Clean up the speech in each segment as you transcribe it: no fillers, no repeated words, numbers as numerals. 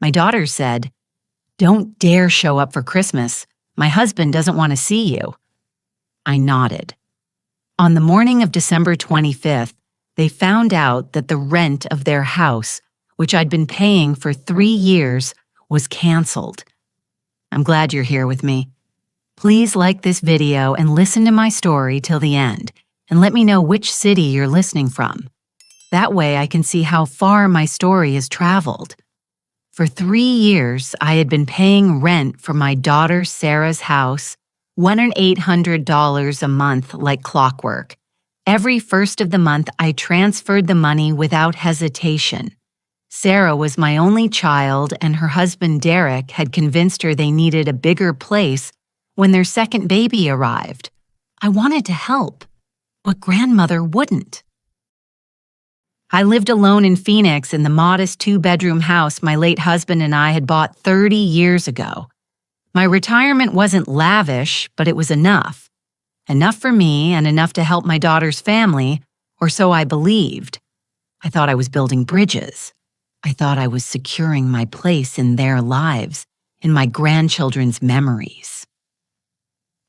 My daughter said, "Don't dare show up for Christmas. My husband doesn't want to see you." I nodded. On the morning of December 25th, they found out that the rent of their house, which I'd been paying for 3 years, was canceled. I'm glad you're here with me. Please like this video and listen to my story till the end, and let me know which city you're listening from. That way I can see how far my story has traveled. For 3 years, I had been paying rent for my daughter Sarah's house, $1,800 a month like clockwork. Every first of the month, I transferred the money without hesitation. Sarah was my only child, and her husband Derek had convinced her they needed a bigger place when their second baby arrived. I wanted to help, but grandmother wouldn't. I lived alone in Phoenix in the modest 2-bedroom house my late husband and I had bought 30 years ago. My retirement wasn't lavish, but it was enough. Enough for me and enough to help my daughter's family, or so I believed. I thought I was building bridges. I thought I was securing my place in their lives, in my grandchildren's memories.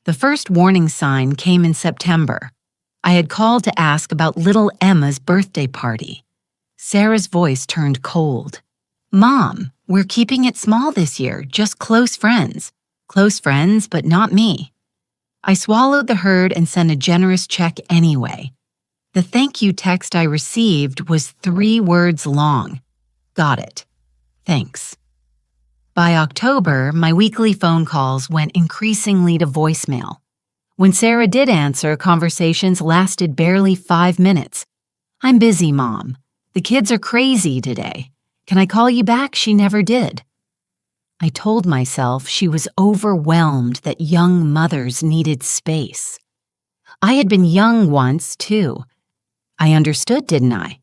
The first warning sign came in September. I had called to ask about little Emma's birthday party. Sarah's voice turned cold. "Mom, we're keeping it small this year, just close friends. Close friends, but not me." I swallowed the herd and sent a generous check anyway. The thank you text I received was 3 words long. Got it. Thanks. By October, my weekly phone calls went increasingly to voicemail. When Sarah did answer, conversations lasted barely 5 minutes. "I'm busy, Mom. The kids are crazy today. Can I call you back?" She never did. I told myself she was overwhelmed that young mothers needed space. I had been young once, too. I understood, didn't I?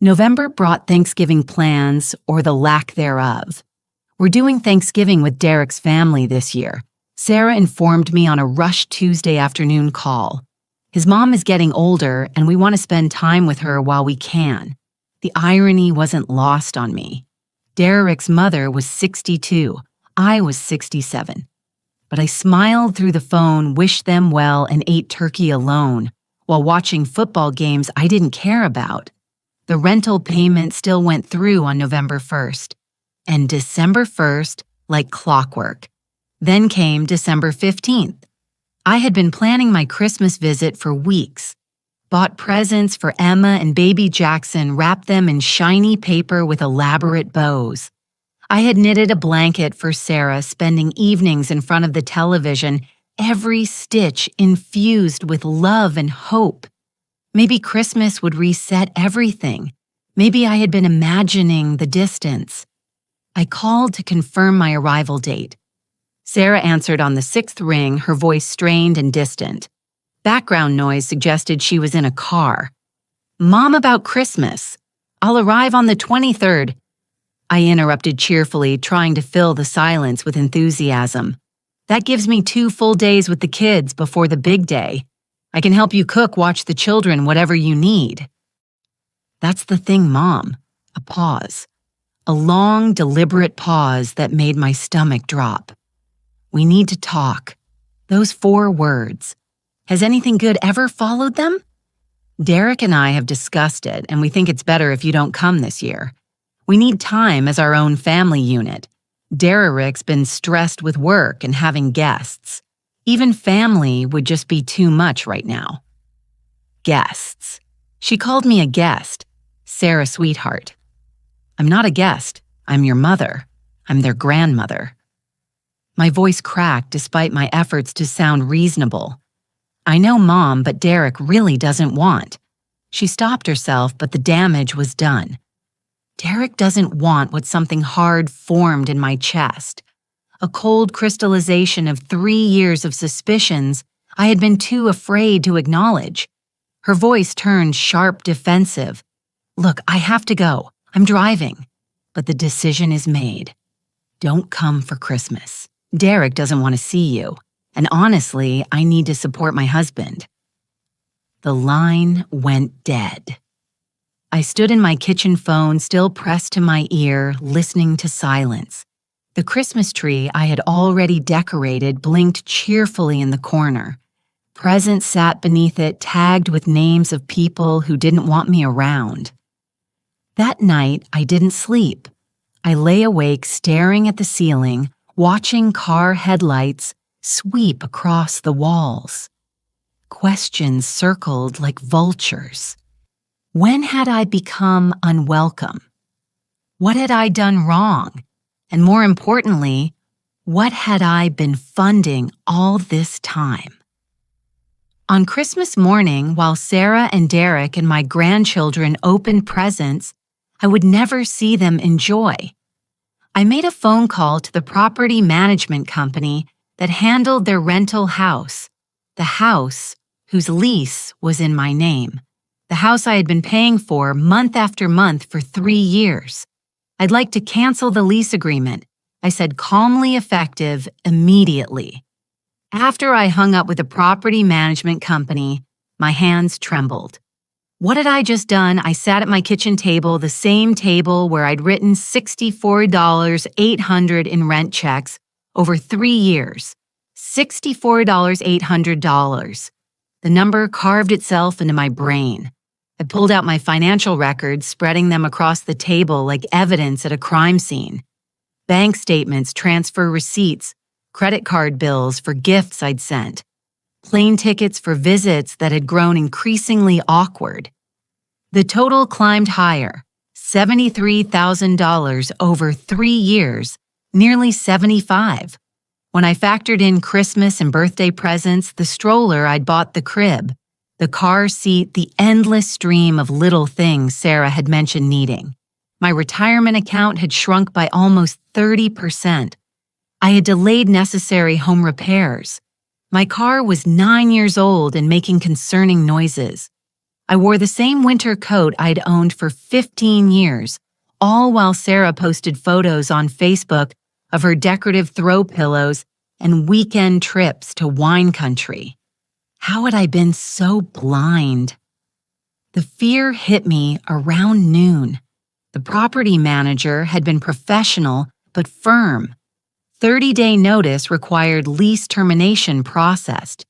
November brought Thanksgiving plans, or the lack thereof. We're doing Thanksgiving with Derek's family this year. Sarah informed me on a rushed Tuesday afternoon call. His mom is getting older, and we want to spend time with her while we can. The irony wasn't lost on me. Derek's mother was 62. I was 67. But I smiled through the phone, wished them well, and ate turkey alone while watching football games I didn't care about. The rental payment still went through on November 1st. And December 1st, like clockwork. Then came December 15th. I had been planning my Christmas visit for weeks. Bought presents for Emma and baby Jackson, wrapped them in shiny paper with elaborate bows. I had knitted a blanket for Sarah, spending evenings in front of the television, every stitch infused with love and hope. Maybe Christmas would reset everything. Maybe I had been imagining the distance. I called to confirm my arrival date. Sarah answered on the 6th ring, her voice strained and distant. Background noise suggested she was in a car. "Mom, about Christmas. I'll arrive on the 23rd. I interrupted cheerfully, trying to fill the silence with enthusiasm. "That gives me 2 full days with the kids before the big day. I can help you cook, watch the children, whatever you need." "That's the thing, Mom." A pause. A long, deliberate pause that made my stomach drop. "We need to talk." Those 4 words. Has anything good ever followed them? Derek and I have discussed it, and we think it's better if you don't come this year. We need time as our own family unit. Derek's been stressed with work and having guests. Even family would just be too much right now. Guests. She called me a guest. Sarah, sweetheart. I'm not a guest. I'm your mother. I'm their grandmother. My voice cracked despite my efforts to sound reasonable. I know, Mom, but Derek really doesn't want. She stopped herself, but the damage was done. Derek doesn't want what something hard formed in my chest. A cold crystallization of 3 years of suspicions I had been too afraid to acknowledge. Her voice turned sharp defensive. "Look, I have to go. I'm driving. But the decision is made. Don't come for Christmas. Derek doesn't want to see you. And honestly, I need to support my husband." The line went dead. I stood in my kitchen phone, still pressed to my ear, listening to silence. The Christmas tree I had already decorated blinked cheerfully in the corner. Presents sat beneath it, tagged with names of people who didn't want me around. That night, I didn't sleep. I lay awake staring at the ceiling, watching car headlights sweep across the walls. Questions circled like vultures. When had I become unwelcome? What had I done wrong? And more importantly, what had I been funding all this time? On Christmas morning, while Sarah and Derek and my grandchildren opened presents I would never see them enjoy, I made a phone call to the property management company that handled their rental house, the house whose lease was in my name, the house I had been paying for month after month for 3 years. I'd like to cancel the lease agreement, I said, calmly, effective immediately. After I hung up with the property management company, my hands trembled. What had I just done? I sat at my kitchen table, the same table where I'd written $64,800 in rent checks over 3 years. $64,800. The number carved itself into my brain. I pulled out my financial records, spreading them across the table like evidence at a crime scene. Bank statements, transfer receipts, credit card bills for gifts I'd sent, plane tickets for visits that had grown increasingly awkward. The total climbed higher, $73,000 over 3 years, nearly 75. When I factored in Christmas and birthday presents, the stroller I'd bought, the crib, the car seat, the endless stream of little things Sarah had mentioned needing. My retirement account had shrunk by almost 30%. I had delayed necessary home repairs. My car was 9 years old and making concerning noises. I wore the same winter coat I'd owned for 15 years, all while Sarah posted photos on Facebook of her decorative throw pillows and weekend trips to wine country. How had I been so blind? The fear hit me around noon. The property manager had been professional but firm. 30-day notice required lease termination processed.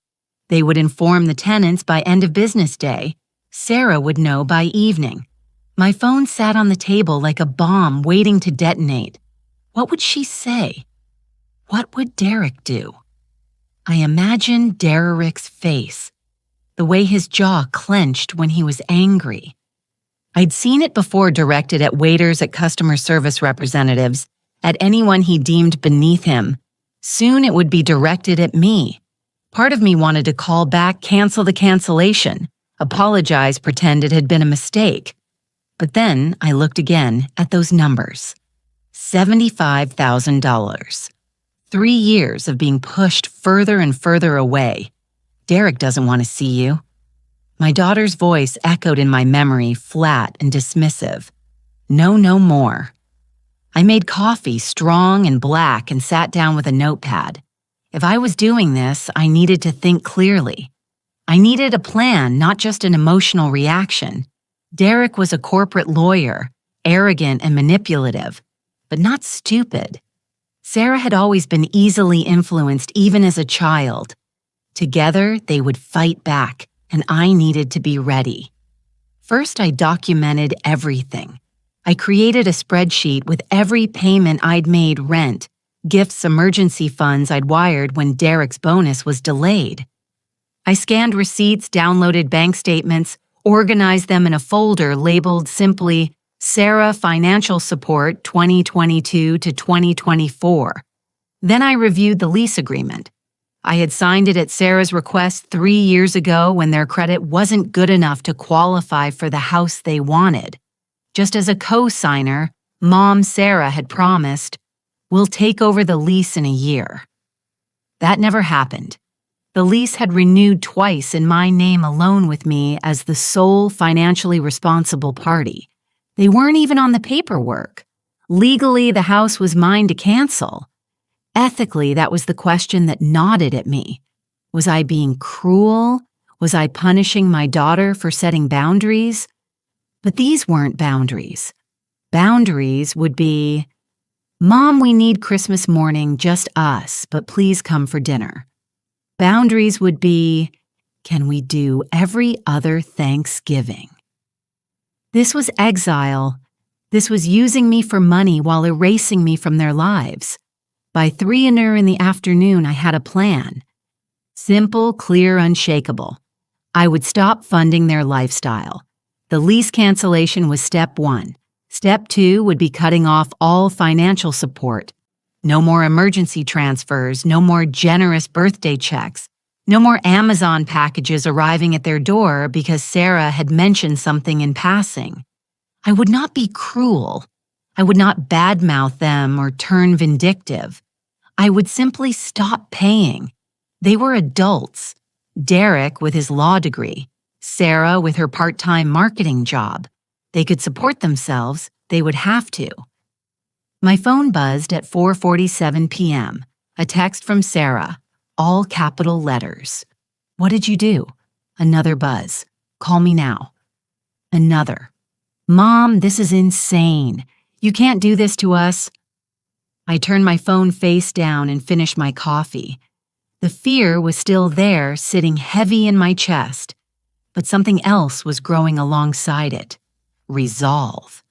They would inform the tenants by end of business day. Sarah would know by evening. My phone sat on the table like a bomb waiting to detonate. What would she say? What would Derek do? I imagined Derek's face, the way his jaw clenched when he was angry. I'd seen it before directed at waiters, at customer service representatives, at anyone he deemed beneath him. Soon it would be directed at me. Part of me wanted to call back, cancel the cancellation, apologize, pretend it had been a mistake. But then I looked again at those numbers. $75,000. 3 years of being pushed further and further away. Derek doesn't want to see you. My daughter's voice echoed in my memory, flat and dismissive. No, no more. I made coffee, strong and black, and sat down with a notepad. If I was doing this, I needed to think clearly. I needed a plan, not just an emotional reaction. Derek was a corporate lawyer, arrogant and manipulative, but not stupid. Sarah had always been easily influenced, even as a child. Together, they would fight back, and I needed to be ready. First, I documented everything. I created a spreadsheet with every payment I'd made, rent, gifts, emergency funds I'd wired when Derek's bonus was delayed. I scanned receipts, downloaded bank statements, organized them in a folder labeled simply Sarah Financial Support 2022 to 2024. Then I reviewed the lease agreement. I had signed it at Sarah's request 3 years ago when their credit wasn't good enough to qualify for the house they wanted. Just as a co-signer, Mom Sarah had promised, "We'll take over the lease in a year." That never happened. The lease had renewed twice in my name alone with me as the sole financially responsible party. They weren't even on the paperwork. Legally, the house was mine to cancel. Ethically, that was the question that gnawed at me. Was I being cruel? Was I punishing my daughter for setting boundaries? But these weren't boundaries. Boundaries would be, "Mom, we need Christmas morning, just us, but please come for dinner." Boundaries would be, "Can we do every other Thanksgiving?" This was exile. This was using me for money while erasing me from their lives. By 3 in the afternoon, I had a plan. Simple, clear, unshakable. I would stop funding their lifestyle. The lease cancellation was step 1. Step 2 would be cutting off all financial support. No more emergency transfers, no more generous birthday checks, no more Amazon packages arriving at their door because Sarah had mentioned something in passing. I would not be cruel. I would not badmouth them or turn vindictive. I would simply stop paying. They were adults. Derek with his law degree, Sarah with her part-time marketing job. They could support themselves. They would have to. My phone buzzed at 4:47 p.m. A text from Sarah, all capital letters. "What did you do?" Another buzz. "Call me now." Another. "Mom, this is insane. You can't do this to us." I turned my phone face down and finished my coffee. The fear was still there, sitting heavy in my chest, but something else was growing alongside it. Resolve.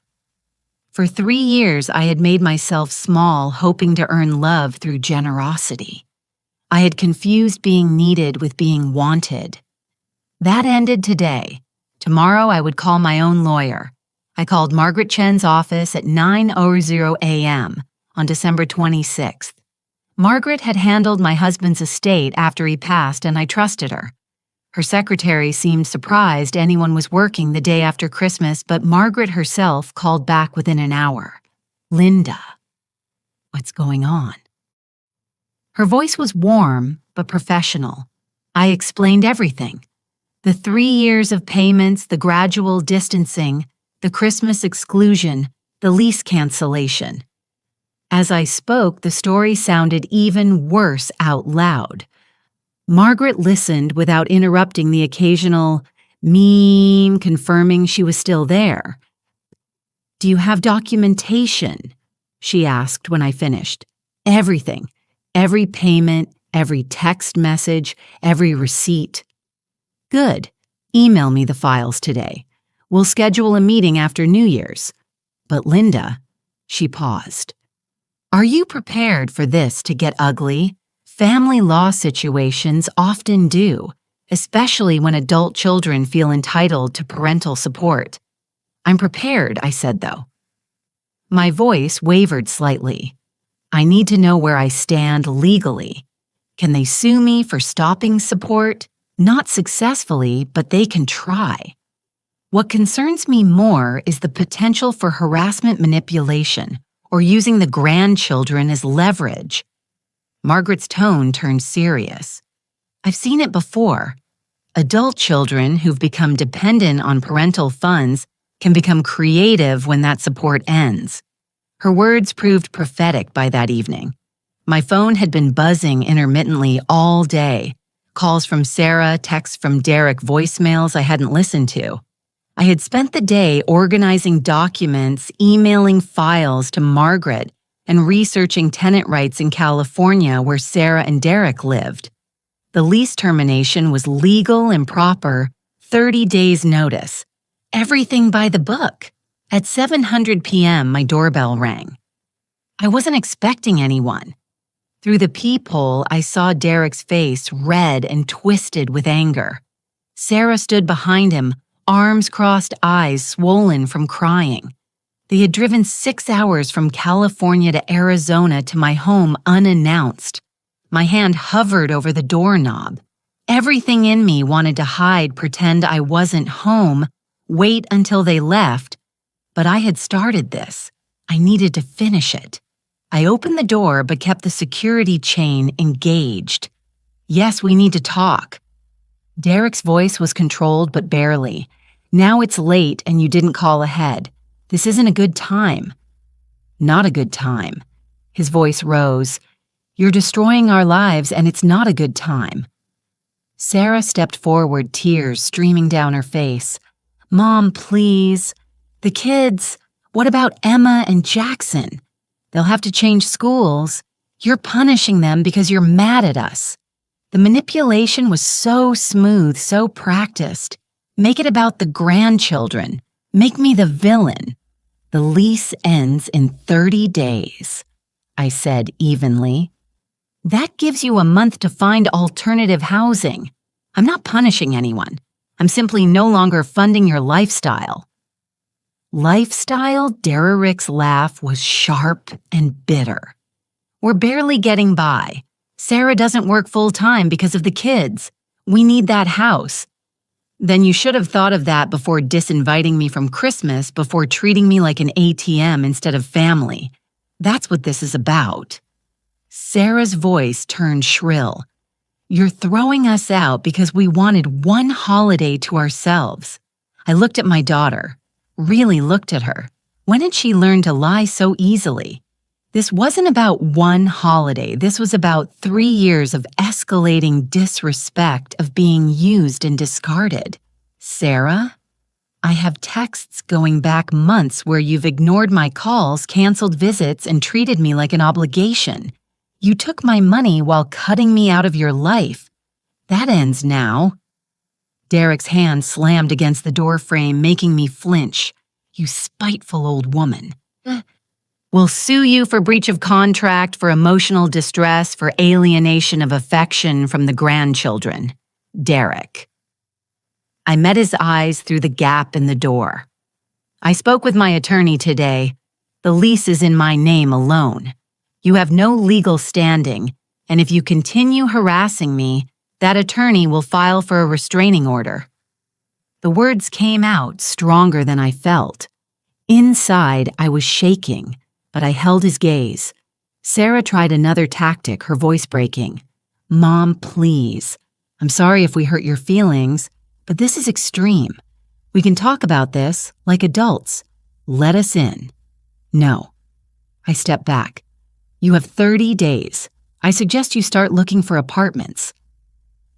For 3 years, I had made myself small, hoping to earn love through generosity. I had confused being needed with being wanted. That ended today. Tomorrow, I would call my own lawyer. I called Margaret Chen's office at 9:00 a.m. on December 26th. Margaret had handled my husband's estate after he passed, and I trusted her. Her secretary seemed surprised anyone was working the day after Christmas, but Margaret herself called back within an hour. "Linda, what's going on?" Her voice was warm but professional. I explained everything. The 3 years of payments, the gradual distancing, the Christmas exclusion, the lease cancellation. As I spoke, the story sounded even worse out loud. Margaret listened without interrupting the occasional "mean," confirming she was still there. "Do you have documentation?" she asked when I finished. "Everything. Every payment, every text message, every receipt." "Good. Email me the files today. We'll schedule a meeting after New Year's." "But Linda," she paused. "Are you prepared for this to get ugly? Family law situations often do, especially when adult children feel entitled to parental support." "I'm prepared," I said, though. My voice wavered slightly. "I need to know where I stand legally. Can they sue me for stopping support? Not successfully, but they can try. What concerns me more is the potential for harassment manipulation or using the grandchildren as leverage." Margaret's tone turned serious. "I've seen it before. Adult children who've become dependent on parental funds can become creative when that support ends." Her words proved prophetic by that evening. My phone had been buzzing intermittently all day. Calls from Sarah, texts from Derek, voicemails I hadn't listened to. I had spent the day organizing documents, emailing files to Margaret, and researching tenant rights in California where Sarah and Derek lived. The lease termination was legal and proper, 30 days notice. Everything by the book. At 7:00 p.m., my doorbell rang. I wasn't expecting anyone. Through the peephole, I saw Derek's face red and twisted with anger. Sarah stood behind him, arms crossed, eyes swollen from crying. They had driven 6 hours from California to Arizona to my home unannounced. My hand hovered over the doorknob. Everything in me wanted to hide, pretend I wasn't home, wait until they left. But I had started this. I needed to finish it. I opened the door but kept the security chain engaged. "Yes, we need to talk." Derek's voice was controlled but barely. "Now it's late and you didn't call ahead. This isn't a good time." "Not a good time." His voice rose. "You're destroying our lives and it's not a good time." Sarah stepped forward, tears streaming down her face. "Mom, please." The kids, what about Emma and Jackson? They'll have to change schools. You're punishing them because you're mad at us. The manipulation was so smooth, so practiced. Make it about the grandchildren. Make me the villain. The lease ends in 30 days, I said evenly. That gives you a month to find alternative housing. I'm not punishing anyone. I'm simply no longer funding your lifestyle. Lifestyle? Derrick's laugh was sharp and bitter. We're barely getting by. Sarah doesn't work full-time because of the kids. We need that house. Then you should have thought of that before disinviting me from Christmas, before treating me like an ATM instead of family. That's what this is about. Sarah's voice turned shrill. You're throwing us out because we wanted one holiday to ourselves. I looked at my daughter, really looked at her. When did she learn to lie so easily? This wasn't about one holiday. This was about 3 years of escalating disrespect, of being used and discarded. Sarah, I have texts going back months where you've ignored my calls, canceled visits, and treated me like an obligation. You took my money while cutting me out of your life. That ends now. Derrick's hand slammed against the doorframe, making me flinch. You spiteful old woman. We'll sue you for breach of contract, for emotional distress, for alienation of affection from the grandchildren. Derrick. I met his eyes through the gap in the door. I spoke with my attorney today. The lease is in my name alone. You have no legal standing, and if you continue harassing me, that attorney will file for a restraining order. The words came out stronger than I felt. Inside, I was shaking, but I held his gaze. Sarah tried another tactic, her voice breaking. Mom, please. I'm sorry if we hurt your feelings, but this is extreme. We can talk about this like adults. Let us in. No. I stepped back. You have 30 days. I suggest you start looking for apartments.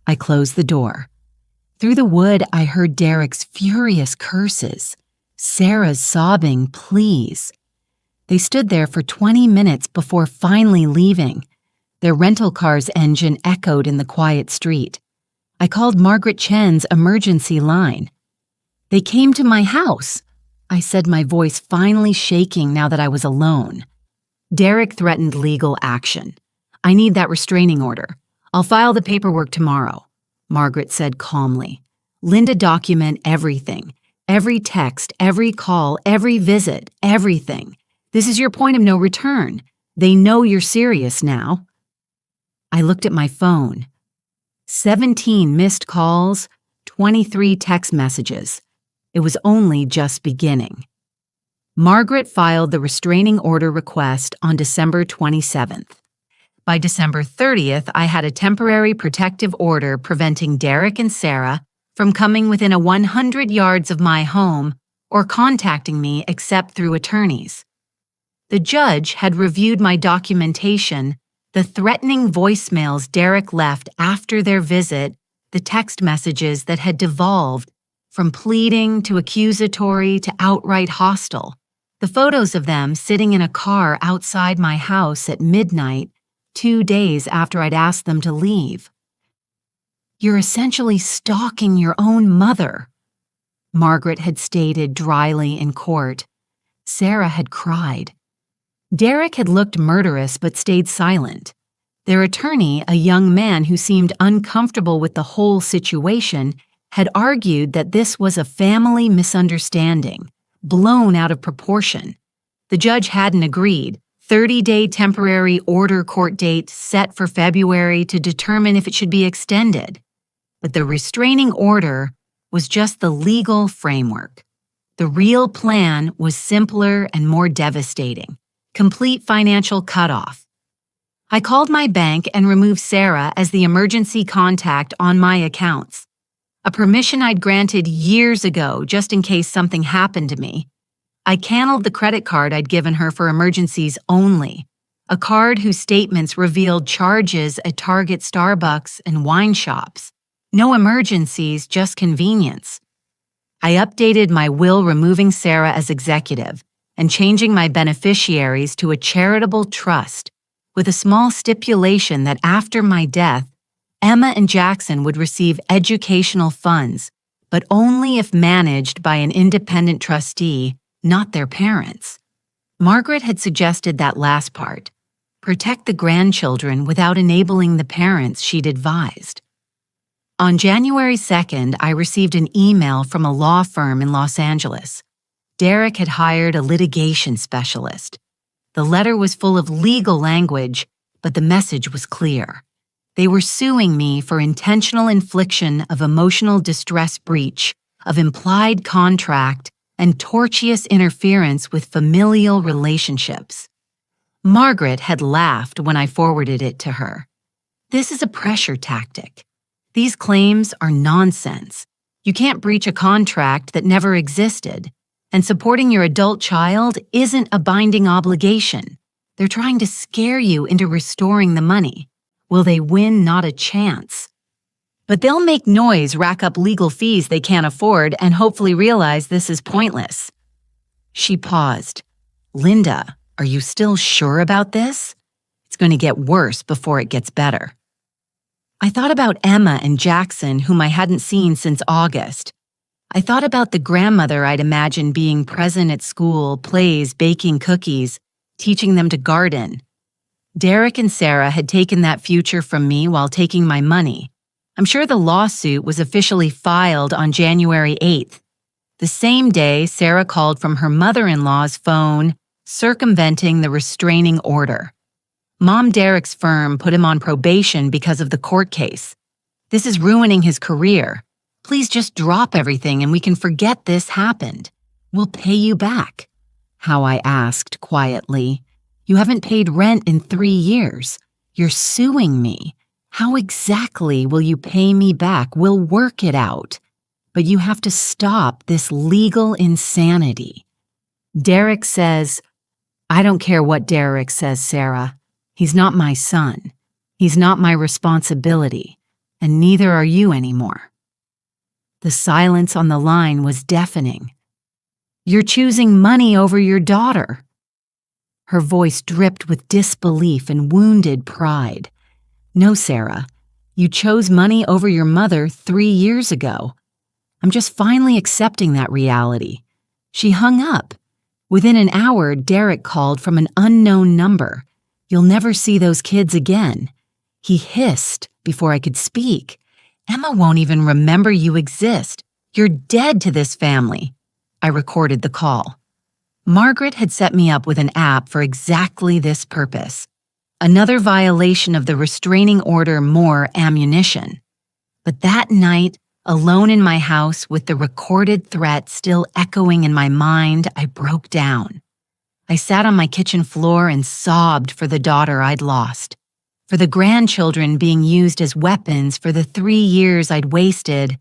I closed the door. Through the wood, I heard Derrick's furious curses. Sarah's sobbing, please. They stood there for 20 minutes before finally leaving. Their rental car's engine echoed in the quiet street. I called Margaret Chen's emergency line. They came to my house, I said, my voice finally shaking now that I was alone. Derrick threatened legal action. I need that restraining order. I'll file the paperwork tomorrow, Margaret said calmly. Linda, document everything. Every text, every call, every visit, everything. This is your point of no return. They know you're serious now. I looked at my phone. 17 missed calls, 23 text messages. It was only just beginning. Margaret filed the restraining order request on December 27th. By December 30th, I had a temporary protective order preventing Derrick and Sarah from coming within 100 yards of my home or contacting me except through attorneys. The judge had reviewed my documentation, the threatening voicemails Derrick left after their visit, the text messages that had devolved from pleading to accusatory to outright hostile, the photos of them sitting in a car outside my house at midnight 2 days after I'd asked them to leave. You're essentially stalking your own mother, Margaret had stated dryly in court. Sarah had cried. Derrick had looked murderous but stayed silent. Their attorney, a young man who seemed uncomfortable with the whole situation, had argued that this was a family misunderstanding, blown out of proportion. The judge hadn't agreed. 30-day temporary order court date set for February to determine if it should be extended. But the restraining order was just the legal framework. The real plan was simpler and more devastating. Complete financial cutoff. I called my bank and removed Sarah as the emergency contact on my accounts, a permission I'd granted years ago just in case something happened to me. I canceled the credit card I'd given her for emergencies only, a card whose statements revealed charges at Target, Starbucks, and wine shops. No emergencies, just convenience. I updated my will, removing Sarah as executive and changing my beneficiaries to a charitable trust, with a small stipulation that after my death, Emma and Jackson would receive educational funds, but only if managed by an independent trustee, not their parents. Margaret had suggested that last part, protect the grandchildren without enabling the parents she'd advised. On January 2nd, I received an email from a law firm in Los Angeles. Derek had hired a litigation specialist. The letter was full of legal language, but the message was clear. They were suing me for intentional infliction of emotional distress breach, of implied contract, and tortious interference with familial relationships. Margaret had laughed when I forwarded it to her. This is a pressure tactic. These claims are nonsense. You can't breach a contract that never existed, and supporting your adult child isn't a binding obligation. They're trying to scare you into restoring the money. Will they win? Not a chance. But they'll make noise, rack up legal fees they can't afford, and hopefully realize this is pointless. She paused. Linda, are you still sure about this? It's going to get worse before it gets better. I thought about Emma and Jackson, whom I hadn't seen since August. I thought about the grandmother I'd imagined being present at school, plays, baking cookies, teaching them to garden. Derek and Sarah had taken that future from me while taking my money. I'm sure the lawsuit was officially filed on January 8th. The same day, Sarah called from her mother-in-law's phone, circumventing the restraining order. Mom Derek's firm put him on probation because of the court case. This is ruining his career. Please just drop everything and we can forget this happened. We'll pay you back. How I asked quietly. You haven't paid rent in 3 years. You're suing me. How exactly will you pay me back? We'll work it out. But you have to stop this legal insanity. Derek says, I don't care what Derek says, Sarah. He's not my son. He's not my responsibility. And neither are you anymore. The silence on the line was deafening. You're choosing money over your daughter. Her voice dripped with disbelief and wounded pride. No, Sarah, you chose money over your mother 3 years ago. I'm just finally accepting that reality. She hung up. Within an hour, Derek called from an unknown number. You'll never see those kids again. He hissed before I could speak. Emma won't even remember you exist. You're dead to this family. I recorded the call. Margaret had set me up with an app for exactly this purpose. Another violation of the restraining order, more ammunition. But that night, alone in my house with the recorded threat still echoing in my mind, I broke down. I sat on my kitchen floor and sobbed for the daughter I'd lost, for the grandchildren being used as weapons for the 3 years I'd wasted,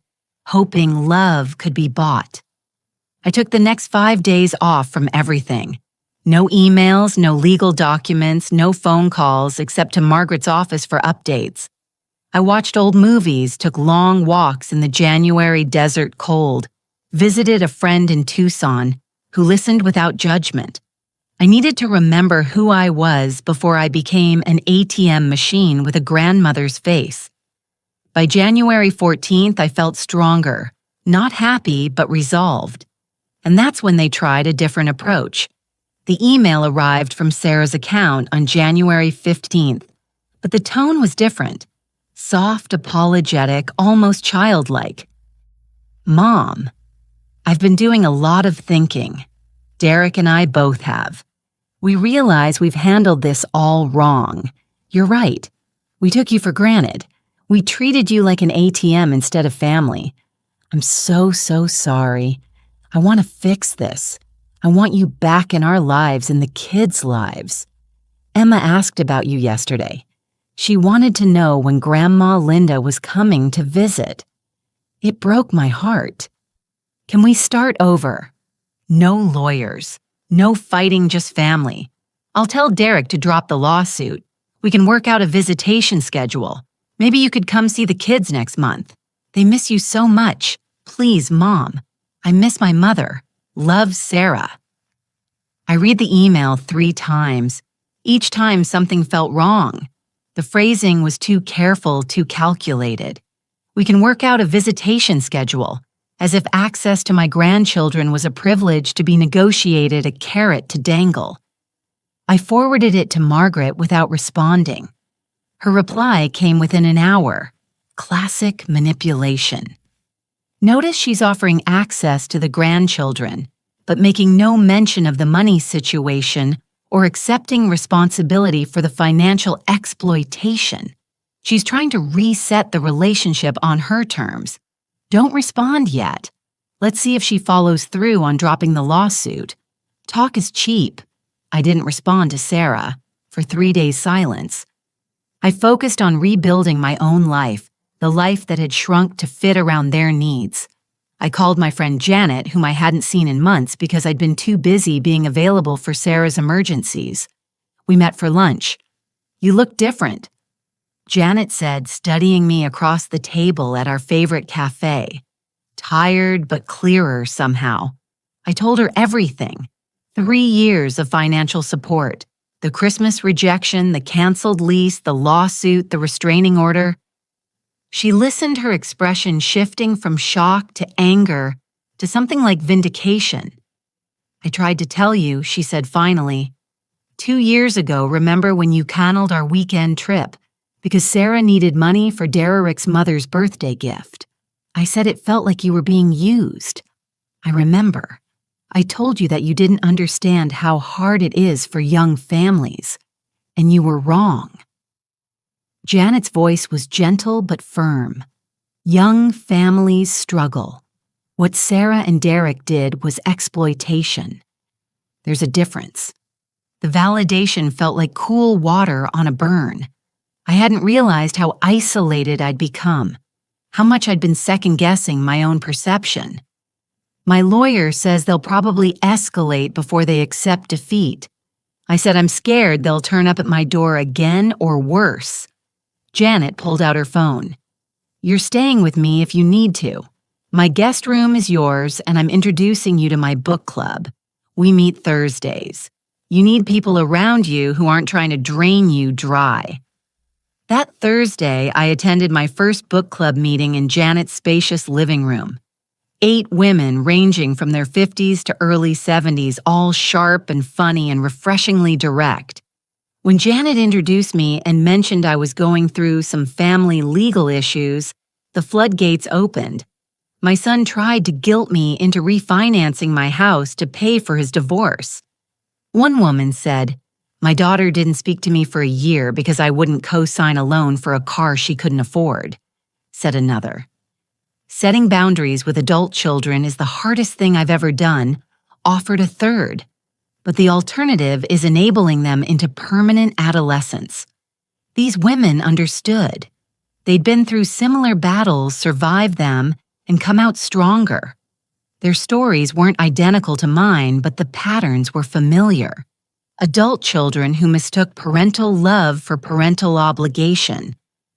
hoping love could be bought. I took the next 5 days off from everything. No emails, no legal documents, no phone calls except to Margaret's office for updates. I watched old movies, took long walks in the January desert cold, visited a friend in Tucson who listened without judgment. I needed to remember who I was before I became an ATM machine with a grandmother's face. By January 14th, I felt stronger, not happy, but resolved. And that's when they tried a different approach. The email arrived from Sarah's account on January 15th, but the tone was different. Soft, apologetic, almost childlike. Mom, I've been doing a lot of thinking. Derek and I both have. We realize we've handled this all wrong. You're right. We took you for granted. We treated you like an ATM instead of family. I'm so sorry. I want to fix this. I want you back in our lives and the kids' lives. Emma asked about you yesterday. She wanted to know when Grandma Linda was coming to visit. It broke my heart. Can we start over? No lawyers. No fighting, just family. I'll tell Derek to drop the lawsuit. We can work out a visitation schedule. Maybe you could come see the kids next month. They miss you so much. Please, Mom. I miss my mother. Love, Sarah. I read the email 3 times. Each time something felt wrong. The phrasing was too careful, too calculated. We can work out a visitation schedule, as if access to my grandchildren was a privilege to be negotiated, a carrot to dangle. I forwarded it to Margaret without responding. Her reply came within an hour. Classic manipulation. Notice she's offering access to the grandchildren, but making no mention of the money situation or accepting responsibility for the financial exploitation. She's trying to reset the relationship on her terms. Don't respond yet. Let's see if she follows through on dropping the lawsuit. Talk is cheap. I didn't respond to Sarah for 3 days' silence. I focused on rebuilding my own life, the life that had shrunk to fit around their needs. I called my friend Janet, whom I hadn't seen in months because I'd been too busy being available for Sarah's emergencies. We met for lunch. You look different, Janet said, studying me across the table at our favorite cafe. Tired but clearer somehow. I told her everything. 3 years of financial support. The Christmas rejection, the canceled lease, the lawsuit, the restraining order. She listened, her expression shifting from shock to anger to something like vindication. I tried to tell you, she said finally. 2 years ago, remember when you canceled our weekend trip because Sarah needed money for Derek's mother's birthday gift. I said it felt like you were being used. I remember. I told you that you didn't understand how hard it is for young families, and you were wrong. Janet's voice was gentle but firm. Young families struggle. What Sarah and Derek did was exploitation. There's a difference. The validation felt like cool water on a burn. I hadn't realized how isolated I'd become, how much I'd been second-guessing my own perception. My lawyer says they'll probably escalate before they accept defeat. I said I'm scared they'll turn up at my door again or worse. Janet pulled out her phone. You're staying with me if you need to. My guest room is yours, and I'm introducing you to my book club. We meet Thursdays. You need people around you who aren't trying to drain you dry. That Thursday, I attended my first book club meeting in Janet's spacious living room. 8 women ranging from their 50s to early 70s, all sharp and funny and refreshingly direct. When Janet introduced me and mentioned I was going through some family legal issues, the floodgates opened. My son tried to guilt me into refinancing my house to pay for his divorce. One woman said, "My daughter didn't speak to me for a year because I wouldn't co-sign a loan for a car she couldn't afford," said another. Setting boundaries with adult children is the hardest thing I've ever done, offered a third. But the alternative is enabling them into permanent adolescence. These women understood. They'd been through similar battles, survived them, and come out stronger. Their stories weren't identical to mine, but the patterns were familiar. Adult children who mistook parental love for parental obligation,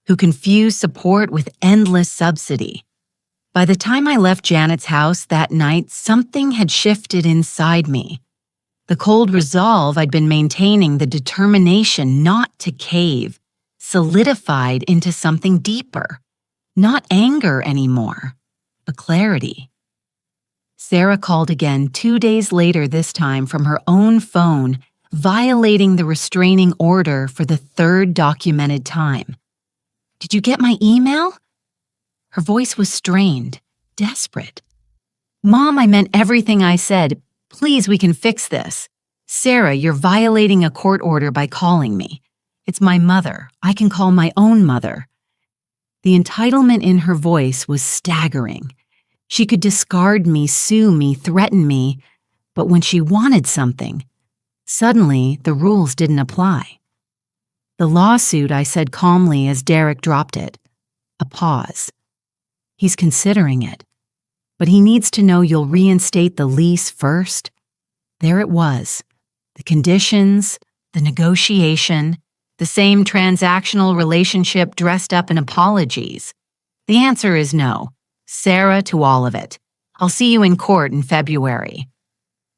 who confused support with endless subsidy. By the time I left Janet's house that night, something had shifted inside me. The cold resolve I'd been maintaining, the determination not to cave, solidified into something deeper. Not anger anymore, but clarity. Sarah called again 2 days later, this time from her own phone, violating the restraining order for the 3rd documented time. "Did you get my email?" Her voice was strained, desperate. "Mom, I meant everything I said. Please, we can fix this. Sarah, you're violating a court order by calling me. It's my mother. I can call my own mother." The entitlement in her voice was staggering. She could discard me, sue me, threaten me, but when she wanted something, suddenly the rules didn't apply. "The lawsuit," I said calmly as Derek dropped it. A pause. "He's considering it, but he needs to know you'll reinstate the lease first." There it was. The conditions, the negotiation, the same transactional relationship dressed up in apologies. The answer is no. Sarah to all of it. I'll see you in court in February."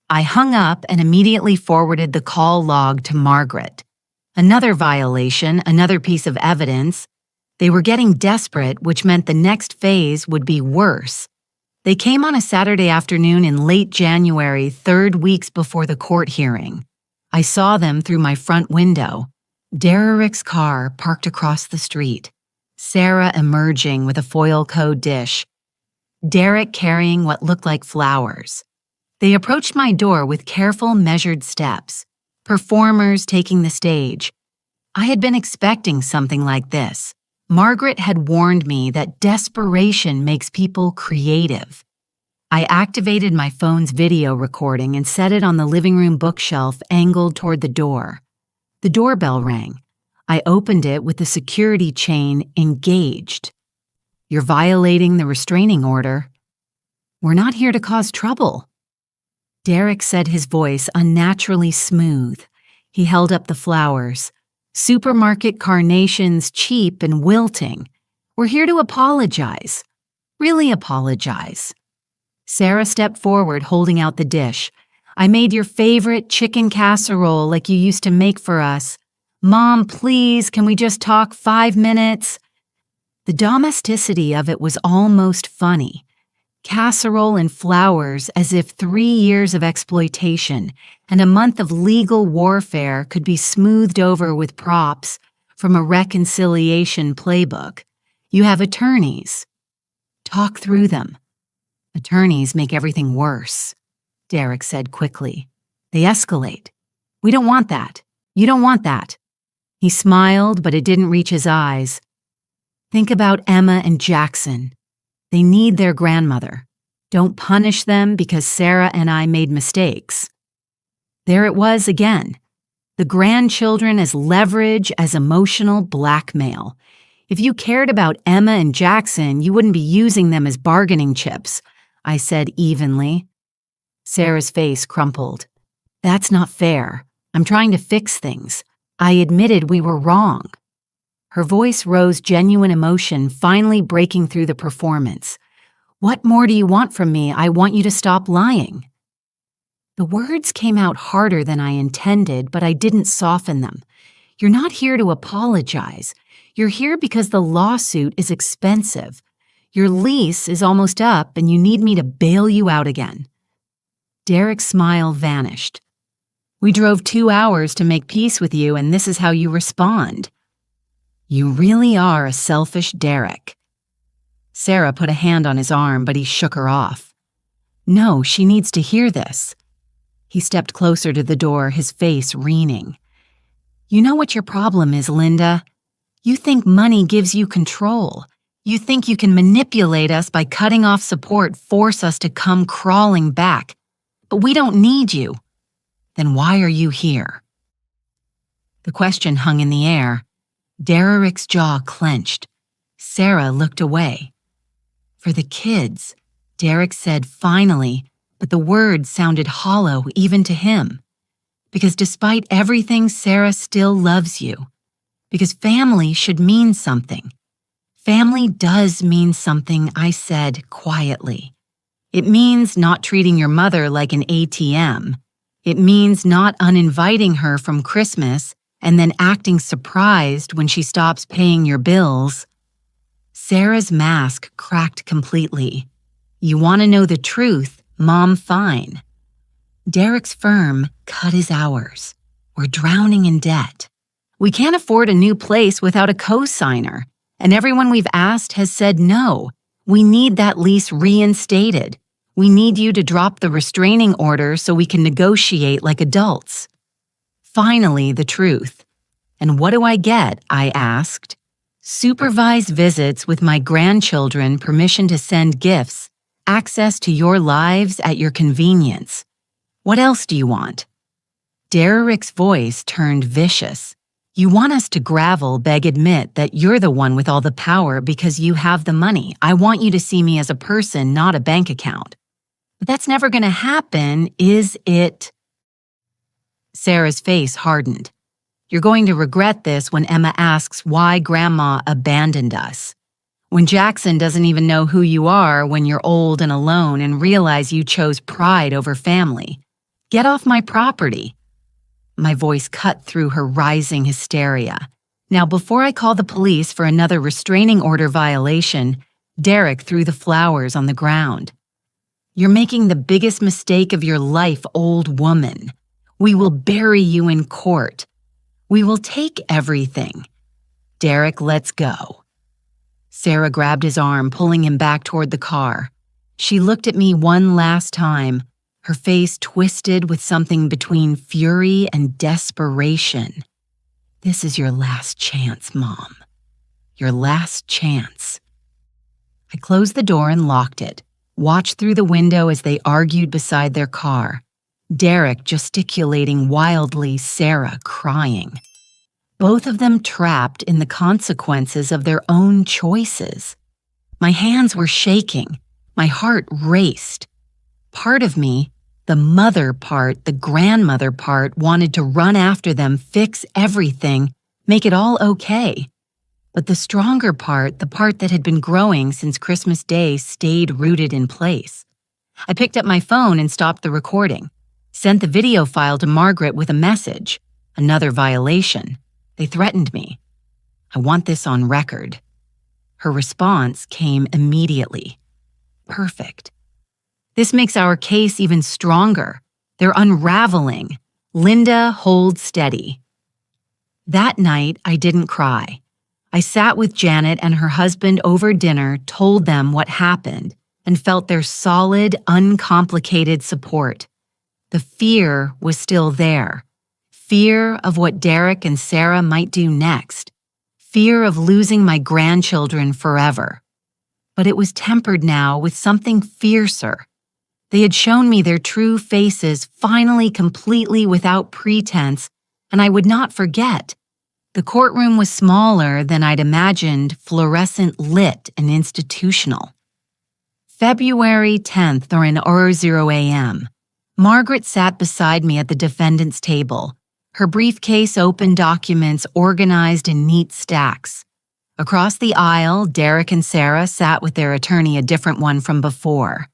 I hung up and immediately forwarded the call log to Margaret. Another violation, another piece of evidence. They were getting desperate, which meant the next phase would be worse. They came on a Saturday afternoon in late January, 3 weeks before the court hearing. I saw them through my front window. Derek's car parked across the street. Sarah emerging with a foil code dish. Derek carrying what looked like flowers. They approached my door with careful, measured steps. Performers taking the stage. I had been expecting something like this. Margaret had warned me that desperation makes people creative. I activated my phone's video recording and set it on the living room bookshelf angled toward the door. The doorbell rang. I opened it with the security chain engaged. "You're violating the restraining order." "We're not here to cause trouble." Derek said, his voice unnaturally smooth. He held up the flowers. "Supermarket carnations, cheap and wilting. We're here to apologize. Really apologize." Sarah stepped forward, holding out the dish. "I made your favorite chicken casserole like you used to make for us. Mom, please, can we just talk 5 minutes?" The domesticity of it was almost funny. Casserole and flowers, as if 3 years of exploitation and a month of legal warfare could be smoothed over with props from a reconciliation playbook. You have attorneys. Talk through them. Attorneys make everything worse, Derek said quickly. They escalate. We don't want that. You don't want that. He smiled, but it didn't reach his eyes. Think about Emma and Jackson. They need their grandmother. Don't punish them because Sarah and I made mistakes. There it was again. The grandchildren as leverage, as emotional blackmail. If you cared about Emma and Jackson, you wouldn't be using them as bargaining chips, I said evenly. Sarah's face crumpled. That's not fair. I'm trying to fix things. I admitted we were wrong. Her voice rose genuine emotion, finally breaking through the performance. What more do you want from me? I want you to stop lying. The words came out harder than I intended, but I didn't soften them. You're not here to apologize. You're here because the lawsuit is expensive. Your lease is almost up and you need me to bail you out again. Derek's smile vanished. We drove 2 hours to make peace with you and this is how you respond. You really are a selfish Derek. Sarah put a hand on his arm, but he shook her off. No, she needs to hear this. He stepped closer to the door, his face weening. You know what your problem is, Linda? You think money gives you control. You think you can manipulate us by cutting off support, force us to come crawling back. But we don't need you. Then why are you here? The question hung in the air. Derek's jaw clenched. Sarah looked away. For the kids, Derek said finally, but the words sounded hollow even to him. Because despite everything, Sarah still loves you. Because family should mean something. Family does mean something, I said quietly. It means not treating your mother like an ATM. It means not uninviting her from Christmas and then acting surprised when she stops paying your bills. Sarah's mask cracked completely. You want to know the truth, Mom, fine. Derek's firm cut his hours. We're drowning in debt. We can't afford a new place without a co-signer, and everyone we've asked has said no. We need that lease reinstated. We need you to drop the restraining order so we can negotiate like adults. Finally, the truth. And what do I get? I asked. Supervised visits with my grandchildren, permission to send gifts, access to your lives at your convenience. What else do you want? Derek's voice turned vicious. You want us to gravel, beg, admit that you're the one with all the power because you have the money. I want you to see me as a person, not a bank account. But that's never going to happen, is it? Sarah's face hardened. You're going to regret this when Emma asks why Grandma abandoned us. When Jackson doesn't even know who you are when you're old and alone and realize you chose pride over family. Get off my property. My voice cut through her rising hysteria. Now, before I call the police for another restraining order violation, Derek threw the flowers on the ground. You're making the biggest mistake of your life, old woman. We will bury you in court. We will take everything. Derek, let's go. Sarah grabbed his arm, pulling him back toward the car. She looked at me one last time, her face twisted with something between fury and desperation. This is your last chance, Mom. Your last chance. I closed the door and locked it, watched through the window as they argued beside their car. Derek gesticulating wildly, Sarah crying. Both of them trapped in the consequences of their own choices. My hands were shaking. My heart raced. Part of me, the mother part, the grandmother part, wanted to run after them, fix everything, make it all okay. But the stronger part, the part that had been growing since Christmas Day, stayed rooted in place. I picked up my phone and stopped the recording. Sent the video file to Margaret with a message. Another violation. They threatened me. I want this on record. Her response came immediately. Perfect. This makes our case even stronger. They're unraveling. Linda, hold steady. That night, I didn't cry. I sat with Janet and her husband over dinner, told them what happened, and felt their solid, uncomplicated support. The fear was still there. Fear of what Derek and Sarah might do next. Fear of losing my grandchildren forever. But it was tempered now with something fiercer. They had shown me their true faces, finally completely without pretense, and I would not forget. The courtroom was smaller than I'd imagined, fluorescent lit and institutional. February 10th or an hour 0 a.m. Margaret sat beside me at the defendant's table, her briefcase open, documents organized in neat stacks. Across the aisle, Derek and Sarah sat with their attorney, a different one from before.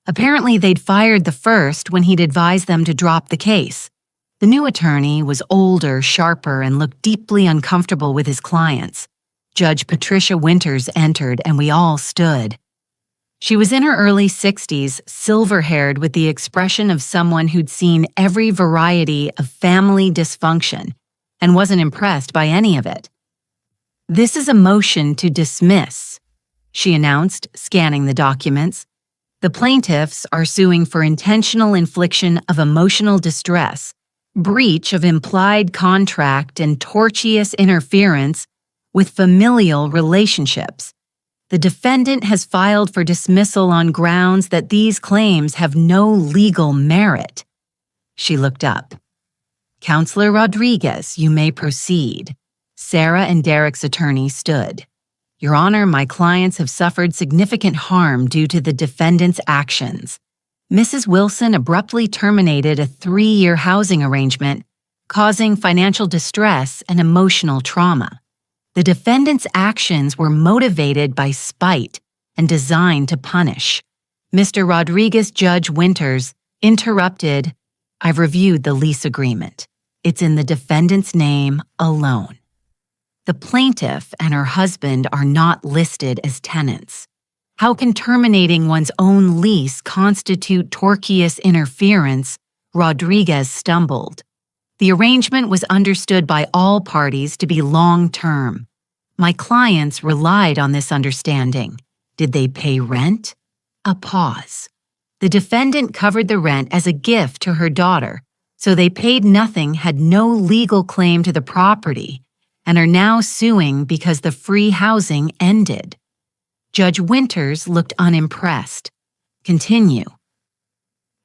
Apparently, they'd fired the first when he'd advised them to drop the case. The new attorney was older, sharper, and looked deeply uncomfortable with his clients. Judge Patricia Winters entered, and we all stood. She was in her early 60s, silver-haired with the expression of someone who'd seen every variety of family dysfunction and wasn't impressed by any of it. "This is a motion to dismiss," she announced, scanning the documents. "The plaintiffs are suing for intentional infliction of emotional distress, breach of implied contract, and tortious interference with familial relationships. The defendant has filed for dismissal on grounds that these claims have no legal merit." She looked up. "Counselor Rodriguez, you may proceed." Sarah and Derek's attorney stood. "Your Honor, my clients have suffered significant harm due to the defendant's actions. Mrs. Wilson abruptly terminated a 3-year housing arrangement, causing financial distress and emotional trauma. The defendant's actions were motivated by spite and designed to punish." Mr. Rodriguez, Judge Winters, interrupted. "I've reviewed the lease agreement. It's in the defendant's name alone. The plaintiff and her husband are not listed as tenants. How can terminating one's own lease constitute tortious interference?" Rodriguez stumbled. "The arrangement was understood by all parties to be long-term. My clients relied on this understanding. Did they pay rent?" A pause. "The defendant covered the rent as a gift to her daughter, so they paid nothing, had no legal claim to the property, and are now suing because the free housing ended." Judge Winters looked unimpressed. "Continue."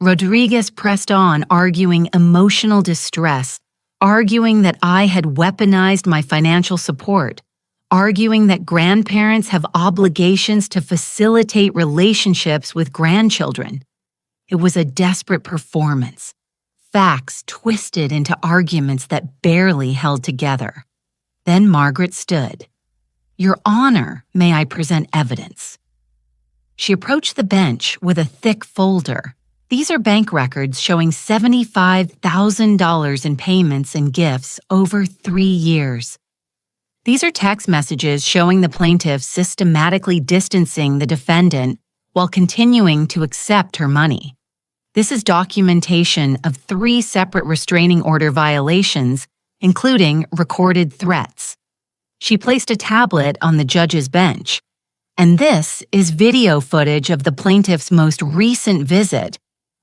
Rodriguez pressed on, arguing emotional distress, arguing that I had weaponized my financial support, arguing that grandparents have obligations to facilitate relationships with grandchildren. It was a desperate performance. Facts twisted into arguments that barely held together. Then Margaret stood. Your Honor, may I present evidence? She approached the bench with a thick folder. These are bank records showing $75,000 in payments and gifts over 3 years. These are text messages showing the plaintiff systematically distancing the defendant while continuing to accept her money. This is documentation of 3 separate restraining order violations, including recorded threats. She placed a tablet on the judge's bench, and this is video footage of the plaintiff's most recent visit,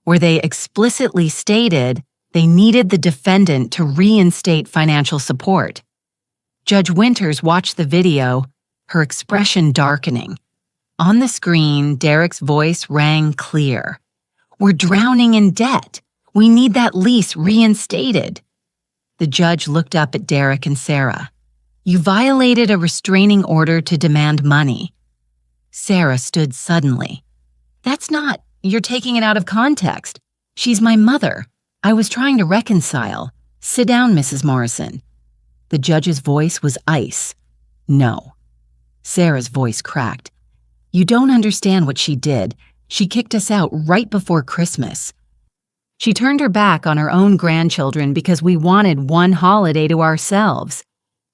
where they explicitly stated they needed the defendant to reinstate financial support. Judge Winters watched the video, her expression darkening. On the screen, Derek's voice rang clear. "We're drowning in debt. We need that lease reinstated." The judge looked up at Derek and Sarah. "You violated a restraining order to demand money." Sarah stood suddenly. "That's not, you're taking it out of context. She's my mother. I was trying to reconcile. Sit down, Mrs. Morrison." The judge's voice was ice. "No." Sarah's voice cracked. "You don't understand what she did. She kicked us out right before Christmas. She turned her back on her own grandchildren because we wanted one holiday to ourselves.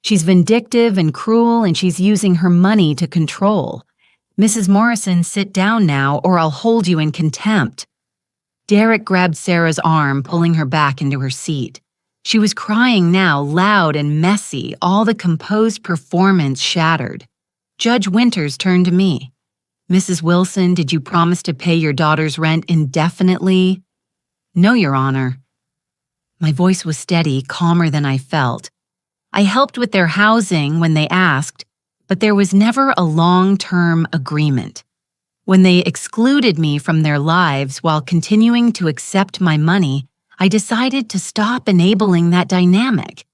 She's vindictive and cruel, and she's using her money to control. Mrs. Morrison, sit down now, or I'll hold you in contempt." Derek grabbed Sarah's arm, pulling her back into her seat. She was crying now, loud and messy, all the composed performance shattered. Judge Winters turned to me. "Mrs. Wilson, did you promise to pay your daughter's rent indefinitely?" "No, Your Honor." My voice was steady, calmer than I felt. "I helped with their housing when they asked, but there was never a long-term agreement. When they excluded me from their lives while continuing to accept my money, I decided to stop enabling that dynamic.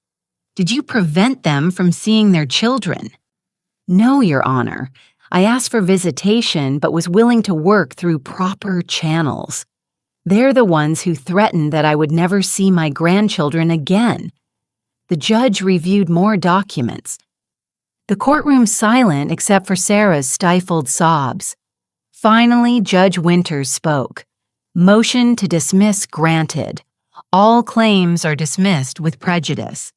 Did you prevent them from seeing their children?" "No, Your Honor. I asked for visitation but was willing to work through proper channels. They're the ones who threatened that I would never see my grandchildren again." The judge reviewed more documents. The courtroom silent except for Sarah's stifled sobs. Finally, Judge Winters spoke. "Motion to dismiss granted. All claims are dismissed with prejudice.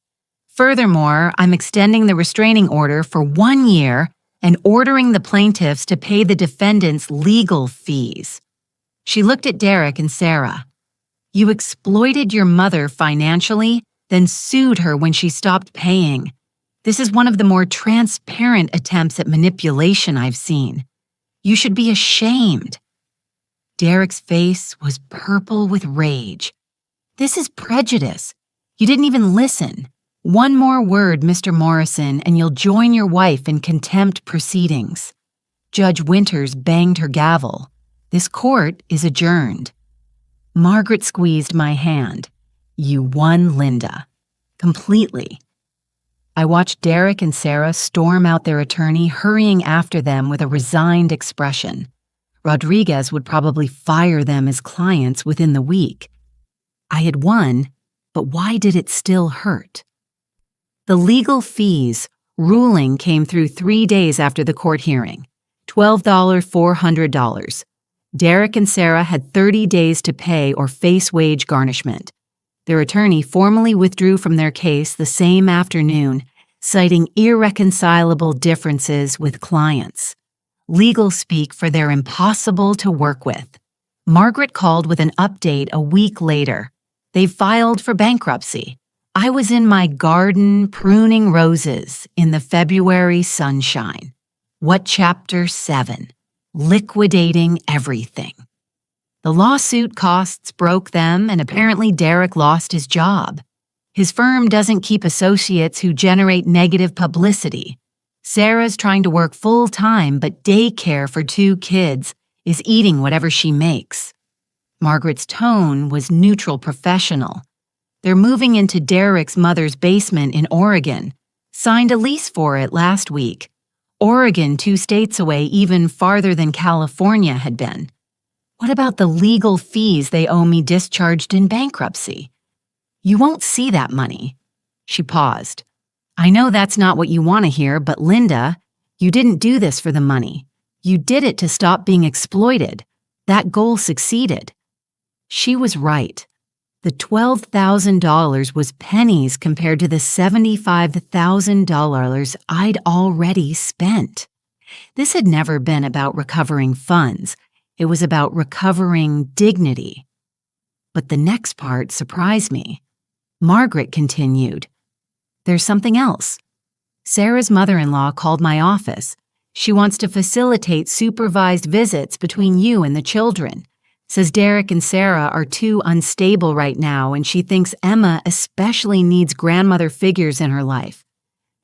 Furthermore, I'm extending the restraining order for 1 year and ordering the plaintiffs to pay the defendant's legal fees." She looked at Derek and Sarah. "You exploited your mother financially, then sued her when she stopped paying. This is one of the more transparent attempts at manipulation I've seen. You should be ashamed." Derek's face was purple with rage. "This is prejudice. You didn't even listen. One more word, Mr. Morrison, and you'll join your wife in contempt proceedings." Judge Winters banged her gavel. "This court is adjourned." Margaret squeezed my hand. "You won, Linda. Completely." I watched Derek and Sarah storm out their attorney, hurrying after them with a resigned expression. Rodriguez would probably fire them as clients within the week. I had won, but why did it still hurt? The legal fees ruling came through 3 days after the court hearing. $12,400. Derek and Sarah had 30 days to pay or face wage garnishment. Their attorney formally withdrew from their case the same afternoon, citing irreconcilable differences with clients. Legal speak for they're impossible to work with. Margaret called with an update a week later. They filed for bankruptcy. I was in my garden pruning roses in the February sunshine. What Chapter 7? Liquidating everything. The lawsuit costs broke them, and apparently Derek lost his job. His firm doesn't keep associates who generate negative publicity. Sarah's trying to work full-time, but daycare for 2 kids is eating whatever she makes. Margaret's tone was neutral professional. They're moving into Derek's mother's basement in Oregon. Signed a lease for it last week. Oregon 2 states away, even farther than California had been. What about the legal fees they owe me discharged in bankruptcy? You won't see that money. She paused. I know that's not what you want to hear, but Linda, You didn't do this for the money. You did it to stop being exploited. That goal succeeded. She was right. The $12,000 was pennies compared to the $75,000 I'd already spent. This had never been about recovering funds. It was about recovering dignity. But the next part surprised me. Margaret continued. There's something else. Sarah's mother-in-law called my office. She wants to facilitate supervised visits between you and the children. Says Derek and Sarah are too unstable right now, and she thinks Emma especially needs grandmother figures in her life.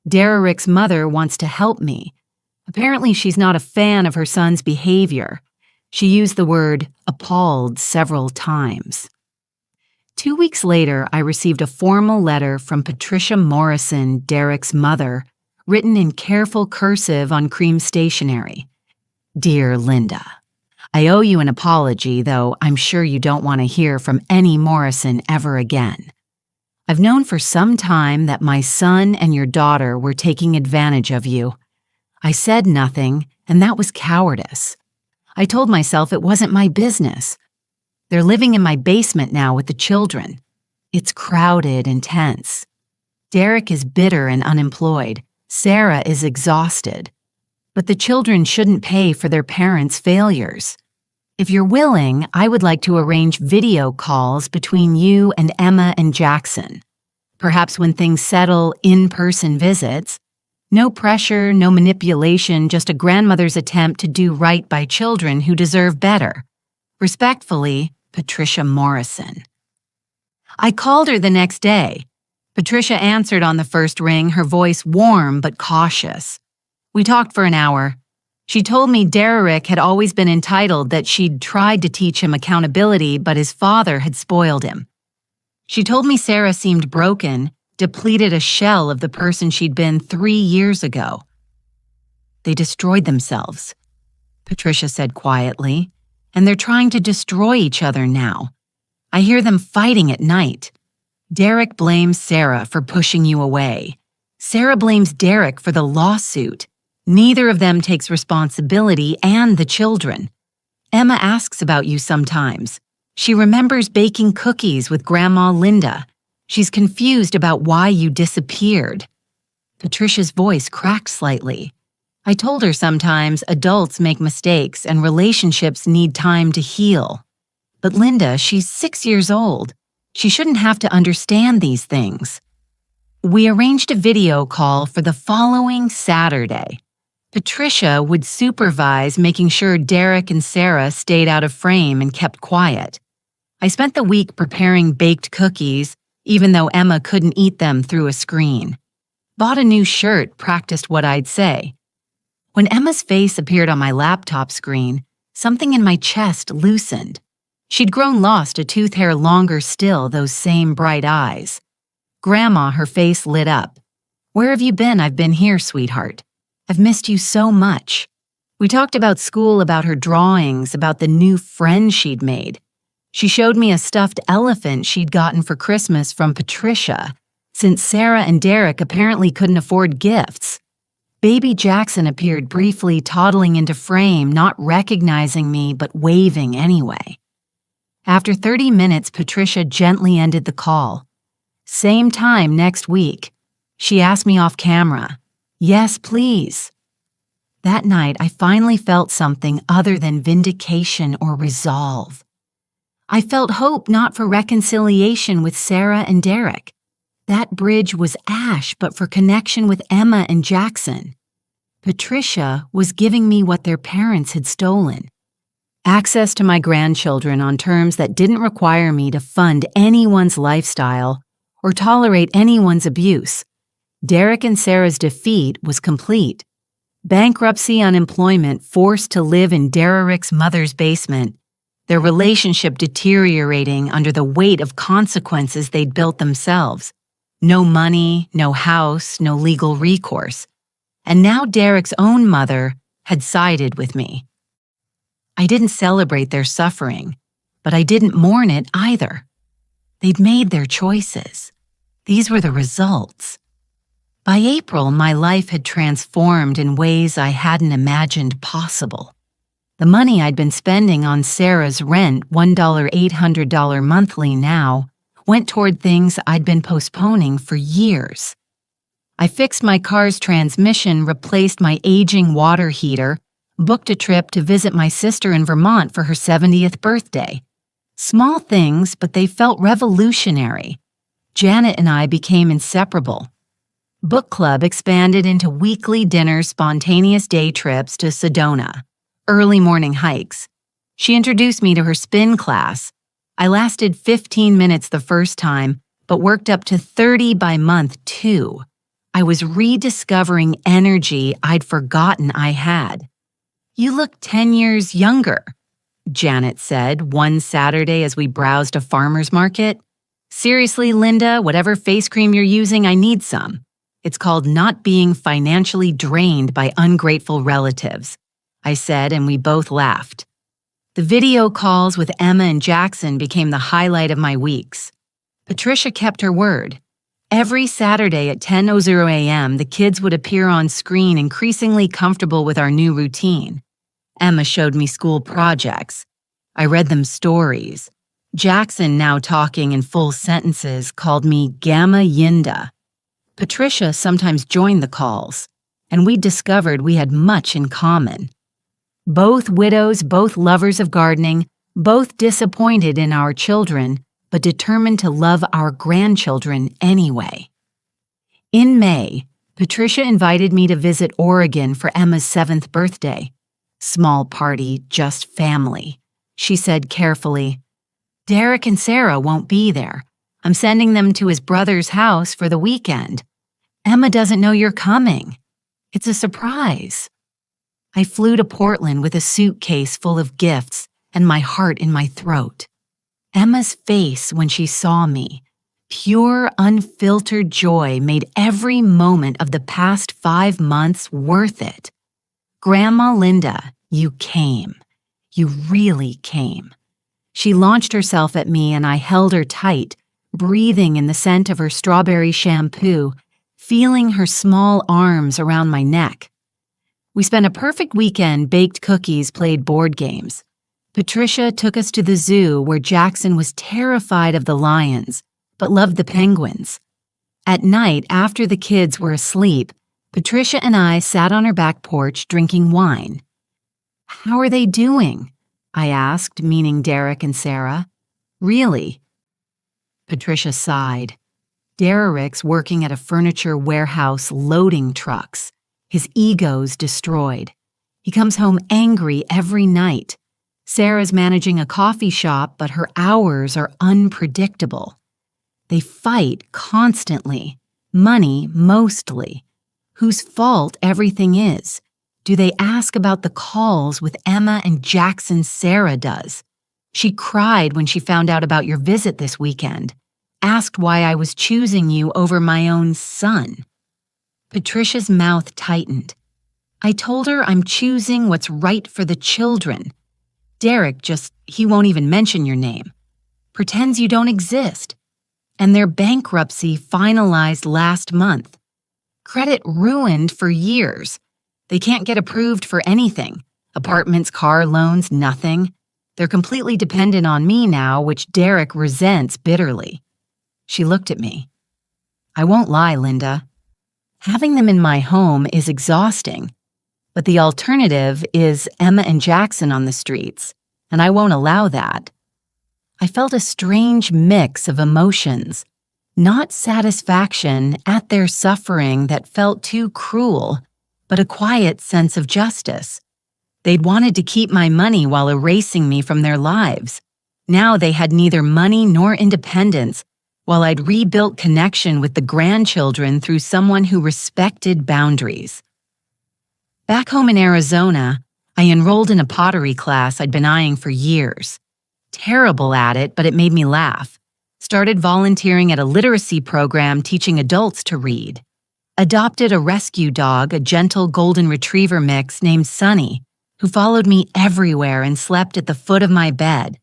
Derek's mother wants to help me. Apparently she's not a fan of her son's behavior. She used the word appalled several times. 2 weeks later, I received a formal letter from Patricia Morrison, Derek's mother, written in careful cursive on cream stationery. Dear Linda, I owe you an apology, though I'm sure you don't want to hear from any Morrison ever again. I've known for some time that my son and your daughter were taking advantage of you. I said nothing, and that was cowardice. I told myself it wasn't my business. They're living in my basement now with the children. It's crowded and tense. Derek is bitter and unemployed. Sarah is exhausted. But the children shouldn't pay for their parents' failures. If you're willing, I would like to arrange video calls between you and Emma and Jackson. Perhaps when things settle, in-person visits. No pressure, no manipulation, just a grandmother's attempt to do right by children who deserve better. Respectfully, Patricia Morrison. I called her the next day. Patricia answered on the first ring, her voice warm but cautious. We talked for an hour. She told me Derek had always been entitled, that she'd tried to teach him accountability, but his father had spoiled him. She told me Sarah seemed broken, depleted, a shell of the person she'd been 3 years ago. They destroyed themselves, Patricia said quietly, and they're trying to destroy each other now. I hear them fighting at night. Derek blames Sarah for pushing you away. Sarah blames Derek for the lawsuit. Neither of them takes responsibility, and the children. Emma asks about you sometimes. She remembers baking cookies with Grandma Linda. She's confused about why you disappeared. Patricia's voice cracked slightly. I told her sometimes adults make mistakes and relationships need time to heal. But Linda, she's 6 years old. She shouldn't have to understand these things. We arranged a video call for the following Saturday. Patricia would supervise making sure Derek and Sarah stayed out of frame and kept quiet. I spent the week preparing baked cookies, even though Emma couldn't eat them through a screen. Bought a new shirt, practiced what I'd say. When Emma's face appeared on my laptop screen, something in my chest loosened. She'd grown lost, a tooth hair longer still, those same bright eyes. Grandma, her face lit up. Where have you been? I've been here, sweetheart. I've missed you so much. We talked about school, about her drawings, about the new friend she'd made. She showed me a stuffed elephant she'd gotten for Christmas from Patricia, since Sarah and Derek apparently couldn't afford gifts. Baby Jackson appeared briefly, toddling into frame, not recognizing me but waving anyway. After 30 minutes, Patricia gently ended the call. Same time next week. She asked me off camera. Yes, please. That night, I finally felt something other than vindication or resolve. I felt hope, not for reconciliation with Sarah and Derek. That bridge was ash, but for connection with Emma and Jackson. Patricia was giving me what their parents had stolen. Access to my grandchildren on terms that didn't require me to fund anyone's lifestyle or tolerate anyone's abuse. Derek and Sarah's defeat was complete. Bankruptcy, unemployment, forced to live in Derek's mother's basement, their relationship deteriorating under the weight of consequences they'd built themselves. No money, no house, no legal recourse. And now Derek's own mother had sided with me. I didn't celebrate their suffering, but I didn't mourn it either. They'd made their choices. These were the results. By April, my life had transformed in ways I hadn't imagined possible. The money I'd been spending on Sarah's rent, $1,800 monthly now, went toward things I'd been postponing for years. I fixed my car's transmission, replaced my aging water heater, booked a trip to visit my sister in Vermont for her 70th birthday. Small things, but they felt revolutionary. Janet and I became inseparable. Book club expanded into weekly dinners, spontaneous day trips to Sedona, early morning hikes. She introduced me to her spin class. I lasted 15 minutes the first time, but worked up to 30 by month 2. I was rediscovering energy I'd forgotten I had. "You look 10 years younger," Janet said one Saturday as we browsed a farmer's market. "Seriously, Linda, whatever face cream you're using, I need some. It's called not being financially drained by ungrateful relatives," I said, and we both laughed. The video calls with Emma and Jackson became the highlight of my weeks. Patricia kept her word. Every Saturday at 10:00 a.m., the kids would appear on screen, increasingly comfortable with our new routine. Emma showed me school projects. I read them stories. Jackson, now talking in full sentences, called me Gamma Yinda. Patricia sometimes joined the calls, and we discovered we had much in common. Both widows, both lovers of gardening, both disappointed in our children, but determined to love our grandchildren anyway. In May, Patricia invited me to visit Oregon for Emma's 7th birthday. "Small party, just family," she said carefully. "Derek and Sarah won't be there. I'm sending them to his brother's house for the weekend. Emma doesn't know you're coming. It's a surprise." I flew to Portland with a suitcase full of gifts and my heart in my throat. Emma's face when she saw me, pure, unfiltered joy, made every moment of the past 5 months worth it. "Grandma Linda, you came. You really came." She launched herself at me and I held her tight, breathing in the scent of her strawberry shampoo, feeling her small arms around my neck. We spent a perfect weekend, baked cookies, played board games. Patricia took us to the zoo where Jackson was terrified of the lions, but loved the penguins. At night, after the kids were asleep, Patricia and I sat on her back porch drinking wine. "How are they doing?" I asked, meaning Derek and Sarah. "Really?" Patricia sighed. Derek's working at a furniture warehouse loading trucks. His ego's destroyed. He comes home angry every night. Sarah's managing a coffee shop, but her hours are unpredictable. They fight constantly. Money, mostly. Whose fault everything is. Do they ask about the calls with Emma and Jackson? Sarah does. She cried when she found out about your visit this weekend. Asked why I was choosing you over my own son. Patricia's mouth tightened. I told her I'm choosing what's right for the children. Derek he won't even mention your name. Pretends you don't exist. And their bankruptcy finalized last month. Credit ruined for years. They can't get approved for anything. Apartments, car loans, nothing. They're completely dependent on me now, which Derek resents bitterly. She looked at me. "I won't lie, Linda. Having them in my home is exhausting. But the alternative is Emma and Jackson on the streets, and I won't allow that." I felt a strange mix of emotions. Not satisfaction at their suffering that felt too cruel, but a quiet sense of justice. They'd wanted to keep my money while erasing me from their lives. Now they had neither money nor independence, while I'd rebuilt connection with the grandchildren through someone who respected boundaries. Back home in Arizona, I enrolled in a pottery class I'd been eyeing for years. Terrible at it, but it made me laugh. Started volunteering at a literacy program teaching adults to read. Adopted a rescue dog, a gentle golden retriever mix named Sunny, who followed me everywhere and slept at the foot of my bed.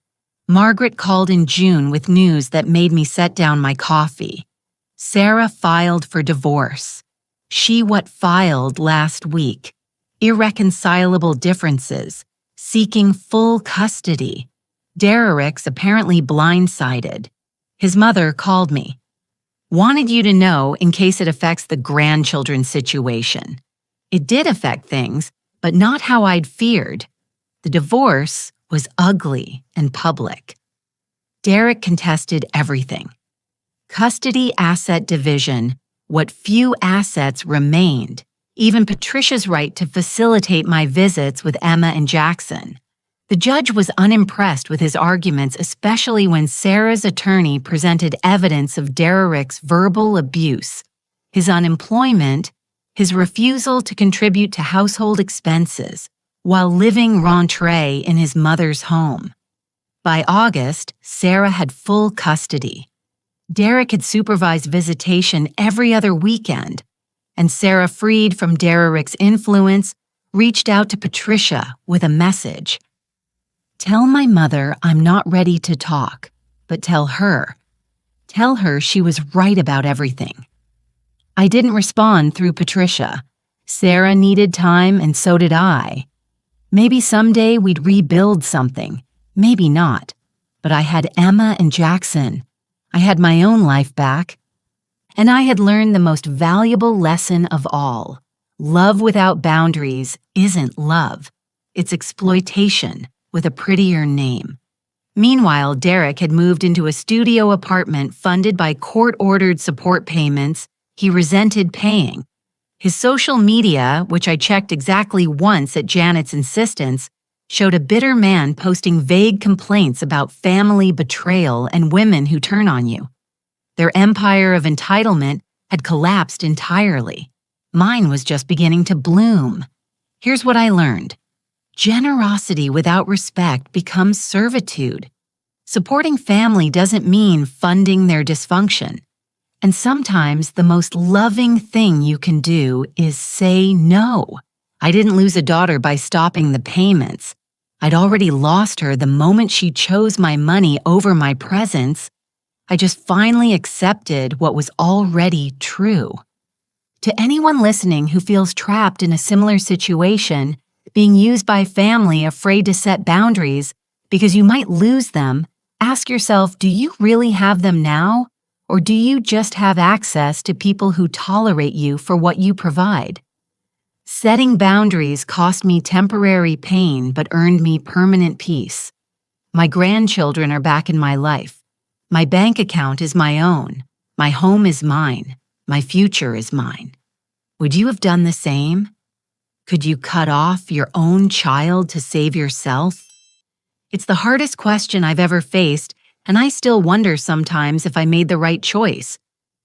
Margaret called in June with news that made me set down my coffee. Sarah filed for divorce. She what filed last week. Irreconcilable differences. Seeking full custody. Derek's apparently blindsided. His mother called me. Wanted you to know in case it affects the grandchildren situation. It did affect things, but not how I'd feared. The divorce was ugly and public. Derek contested everything. Custody asset division, what few assets remained, even Patricia's right to facilitate my visits with Emma and Jackson. The judge was unimpressed with his arguments, especially when Sarah's attorney presented evidence of Derek's verbal abuse, his unemployment, his refusal to contribute to household expenses, while living rentree in his mother's home. By August, Sarah had full custody. Derek had supervised visitation every other weekend, and Sarah, freed from Derek's influence, reached out to Patricia with a message. Tell my mother I'm not ready to talk, but tell her she was right about everything. I didn't respond through Patricia. Sarah needed time and so did I. Maybe someday we'd rebuild something, maybe not. But I had Emma and Jackson. I had my own life back. And I had learned the most valuable lesson of all. Love without boundaries isn't love. It's exploitation with a prettier name. Meanwhile, Derek had moved into a studio apartment funded by court-ordered support payments he resented paying. His social media, which I checked exactly once at Janet's insistence, showed a bitter man posting vague complaints about family betrayal and women who turn on you. Their empire of entitlement had collapsed entirely. Mine was just beginning to bloom. Here's what I learned. Generosity without respect becomes servitude. Supporting family doesn't mean funding their dysfunction. And sometimes the most loving thing you can do is say no. I didn't lose a daughter by stopping the payments. I'd already lost her the moment she chose my money over my presence. I just finally accepted what was already true. To anyone listening who feels trapped in a similar situation, being used by family afraid to set boundaries because you might lose them, ask yourself, do you really have them now? Or do you just have access to people who tolerate you for what you provide? Setting boundaries cost me temporary pain but earned me permanent peace. My grandchildren are back in my life. My bank account is my own. My home is mine. My future is mine. Would you have done the same? Could you cut off your own child to save yourself? It's the hardest question I've ever faced, and I still wonder sometimes if I made the right choice.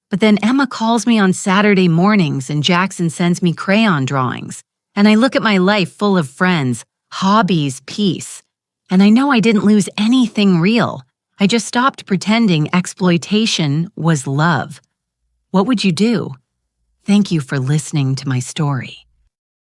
But then Emma calls me on Saturday mornings and Jackson sends me crayon drawings. And I look at my life full of friends, hobbies, peace. And I know I didn't lose anything real. I just stopped pretending exploitation was love. What would you do? Thank you for listening to my story.